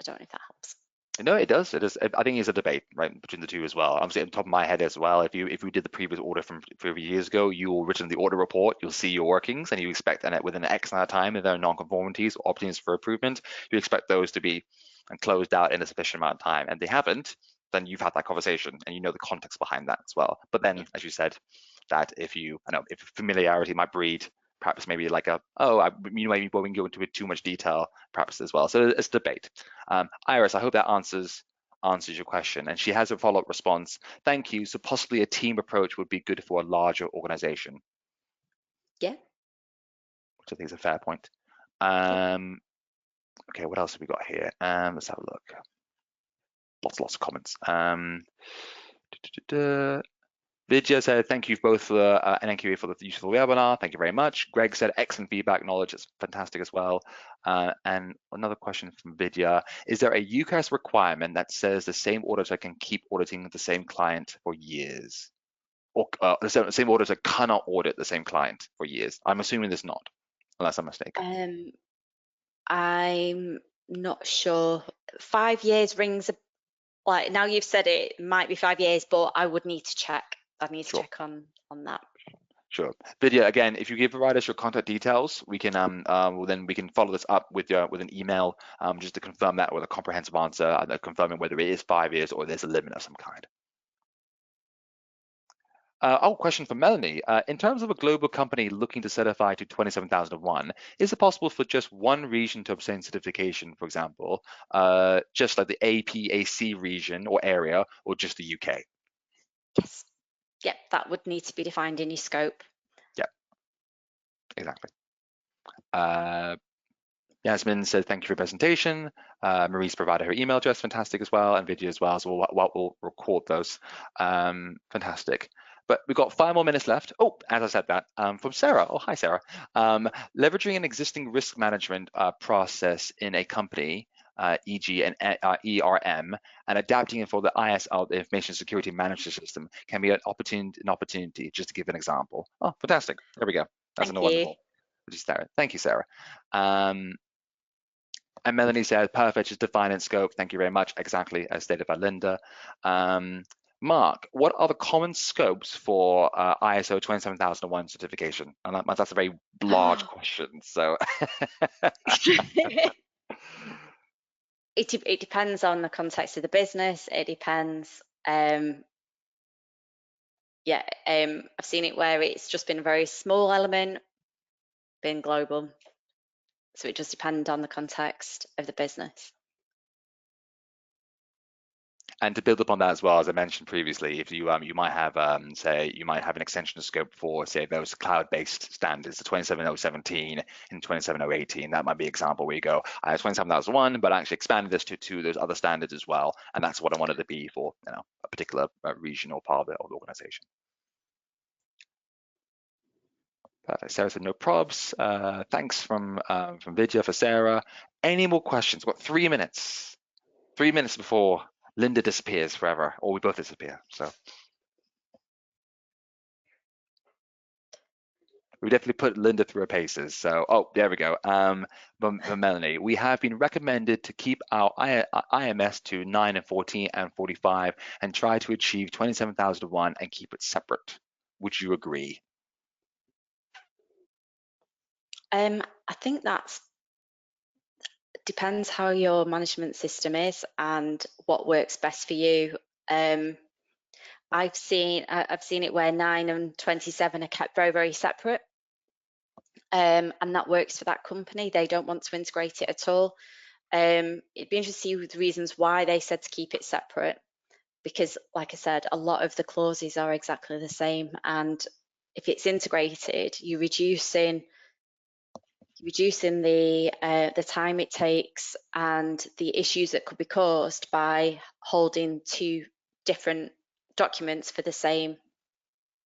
don't know if that helps. No, it does. It is. I think it's a debate, right, between the two as well. Obviously, on top of my head as well. If we did the previous audit from 3 years ago, you will written the audit report. You'll see your workings, and you expect that within X amount of time, if there are non-conformities or opportunities for improvement, you expect those to be closed out in a sufficient amount of time. And they haven't, then you've had that conversation, and you know the context behind that as well. But then, as you said, that if familiarity might breed perhaps maybe like maybe we can go into it too much detail perhaps as well. So it's debate. Iris, I hope that answers your question. And she has a follow-up response. Thank you. So possibly a team approach would be good for a larger organization. Yeah. Which I think is a fair point. Okay, what else have we got here? Let's have a look. Lots of comments. Vidya said, thank you both for NQA for the useful webinar. Thank you very much. Greg said, excellent feedback, knowledge is fantastic as well. And another question from Vidya, is there a UCAS requirement that says the same auditor can keep auditing the same client for years? Or the same auditor cannot audit the same client for years? I'm assuming there's not, unless I'm mistaken. I'm not sure. 5 years rings like, now you've said it might be 5 years, but I would need to check. I need to check on that. Sure. Vidya, again, if you provide us your contact details, we can then we can follow this up with an email just to confirm that with a comprehensive answer, confirming whether it is 5 years or there's a limit of some kind. Question from Melanie. In terms of a global company looking to certify to 27001, is it possible for just one region to obtain certification, for example, just like the APAC region or area, or just the UK? Yes. Yep, that would need to be defined in your scope. Yep, exactly. Yasmin said, thank you for your presentation. Marie's provided her email address, fantastic as well, and video as well, so we'll record those. Fantastic. But we've got 5 more minutes left. Oh, as I said that, from Sarah. Oh, hi, Sarah. Leveraging an existing risk management process in a company, e.g. an ERM, and adapting it for the ISL, the Information Security Management System, can be an opportunity, just to give an example. Oh, fantastic. There we go. That's wonderful. Thank you, Sarah. And Melanie said, perfect, just define and scope. Thank you very much. Exactly as stated by Linda. Mark, what are the common scopes for ISO 27001 certification? And that's a very large question. So it depends on the context of the business. It depends. I've seen it where it's just been a very small element, been global. So it just depends on the context of the business. And to build upon that as well, as I mentioned previously, if you might have you might have an extension of scope for, say, those cloud-based standards, the 27017 and 27018. That might be an example where you go, I have 27001, but I actually expanded this to those other standards as well, and that's what I wanted to be for, a particular region or part of the organization. Perfect. Sarah said no probs. Thanks from Vidya for Sarah. Any more questions? We've got 3 minutes. 3 minutes before Linda disappears forever, or we both disappear. So we definitely put Linda through her paces. So, oh, there we go. But Melanie, we have been recommended to keep our IMS to 9 and 14 and 45 and try to achieve 27001 and keep it separate. Would you agree? I think that depends how your management system is and what works best for you. I've seen it where 9 and 27 are kept very, very separate, and that works for that company. They don't want to integrate it at all. It'd be interesting to see the reasons why they said to keep it separate, because, like I said, a lot of the clauses are exactly the same, and if it's integrated, you're reducing the time it takes and the issues that could be caused by holding 2 different documents for the same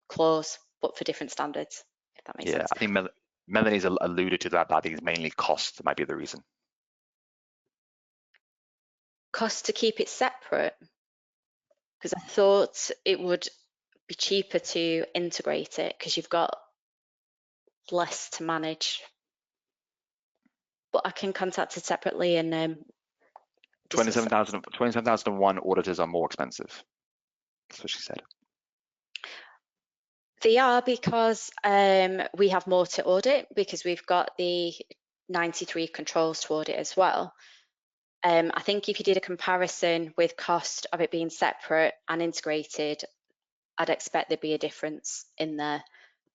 clause but for different standards, if that makes sense. I think Melanie's alluded to that. I think it's mainly cost might be the reason. Cost to keep it separate? Because I thought it would be cheaper to integrate it because you've got less to manage. But I can contact it separately and 27001 auditors are more expensive. That's what she said. They are, because we have more to audit, because we've got the 93 controls to audit as well. I think if you did a comparison with cost of it being separate and integrated, I'd expect there'd be a difference in there,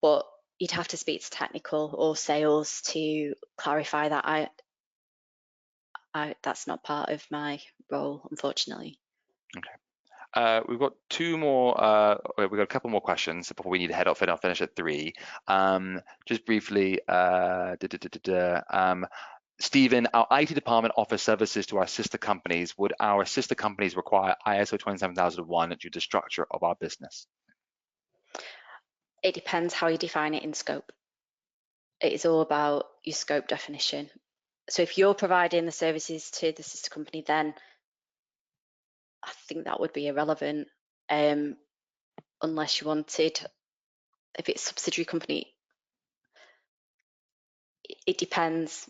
but you'd have to speak to technical or sales to clarify that. That's not part of my role, unfortunately. Okay. We've got 2 more. We've got a couple more questions before we need to head off, and I'll finish at 3. Just briefly, Stephen, our IT department offers services to our sister companies. Would our sister companies require ISO 27001 due to the structure of our business? It depends how you define it in scope. It is all about your scope definition. So if you're providing the services to the sister company, then I think that would be irrelevant, unless you wanted, if it's subsidiary company, it depends.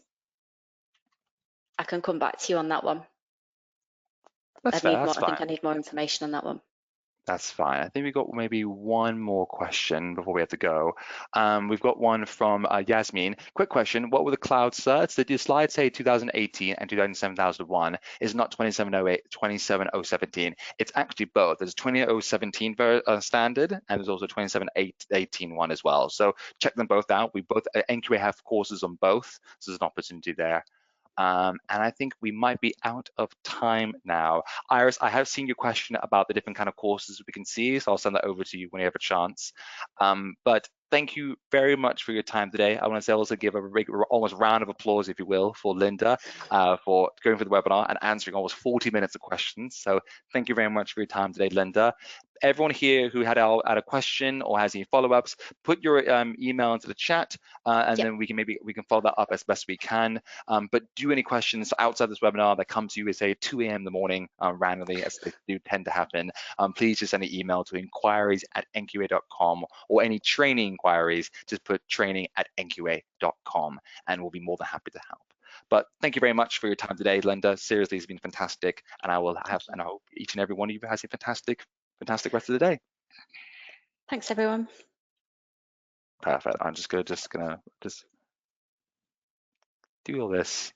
I can come back to you on that one. That's fair. That's I think fine. I need more information on that one. That's fine. I think we've got maybe one more question before we have to go. We've got one from Yasmin. Quick question. What were the cloud certs? Did the slides say 2018 and 2007-2001? Is not 2708, 27017. It's actually both. There's a 20017 standard, and there's also 27818 one as well. So check them both out. We both, NQA have courses on both, so there's an opportunity there. And I think we might be out of time now. Iris, I have seen your question about the different kind of courses we can see, so I'll send that over to you when you have a chance. But thank you very much for your time today. I want to say also give a big, almost round of applause, if you will, for Linda for going for the webinar and answering almost 40 minutes of questions. So thank you very much for your time today, Linda. Everyone here who had a question or has any follow-ups, put your email into the chat, and then we can follow that up as best we can. But do any questions outside this webinar that come to you at say 2 a.m. in the morning randomly, as they do tend to happen, please just send an email to inquiries@nqa.com, or any training inquiries, just put training@nqa.com, and we'll be more than happy to help. But thank you very much for your time today, Linda. Seriously, it's been fantastic, and I hope each and every one of you has a fantastic rest of the day. Thanks, everyone. Perfect. I'm just gonna do all this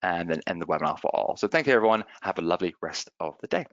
and then end the webinar for all. So thank you, everyone. Have a lovely rest of the day.